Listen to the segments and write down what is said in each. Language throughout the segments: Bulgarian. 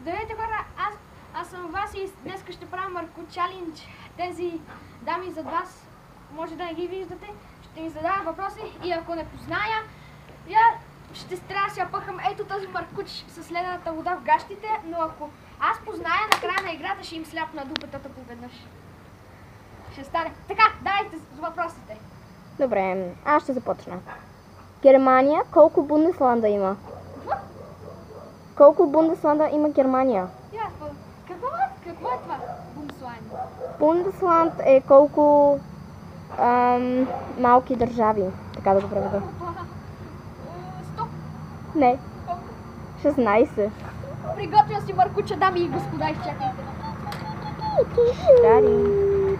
Здравейте хора, аз съм вас и днес ще правя Марко Чалендж. Тези дами зад вас може да не ги виждате. Ще ми задават въпроси и ако не позная, ще трябва да си опъхам ето този маркуч с ледената вода в гащите, но ако аз позная, на края на играта ще им сляпна дупетата поведнъж. Ще стане. Така, давайте с въпросите. Добре, аз ще започна. Германия, колко Бундесланда има? Колко Бундесланда има Германия? Какво е това? Бундесланд? Бундесланд е колко малки държави, така да го преведа. 100. Не, Колко? 16. Приготвя си маркуча, дами и господа, изчакайте. Дари.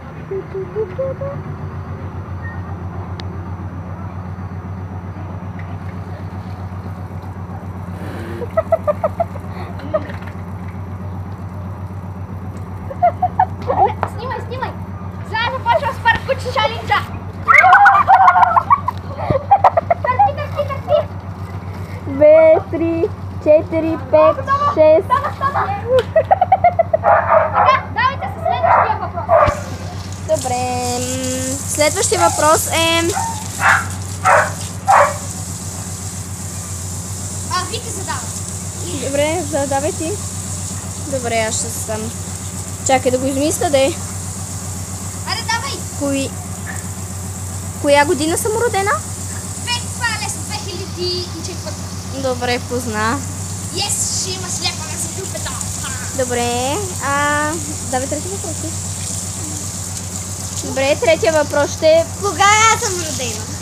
Снимай! Сега започва с маркуча чаленджа! Търпи! 2, 3, 4, 5, 6. Така, давайте със следващия въпрос. Добре, следващия въпрос е... Вики задават. Добре, задавай ти. Добре, аз ще съм. Чакай да го измисля, де. Аре, давай! Коя година съм родена? Това е лесно, 2004. Добре, позна. Yes, ще има слепане за дупета. Добре, давай трети въпрос. Добре, третия въпрос ще е... Кога аз съм родена?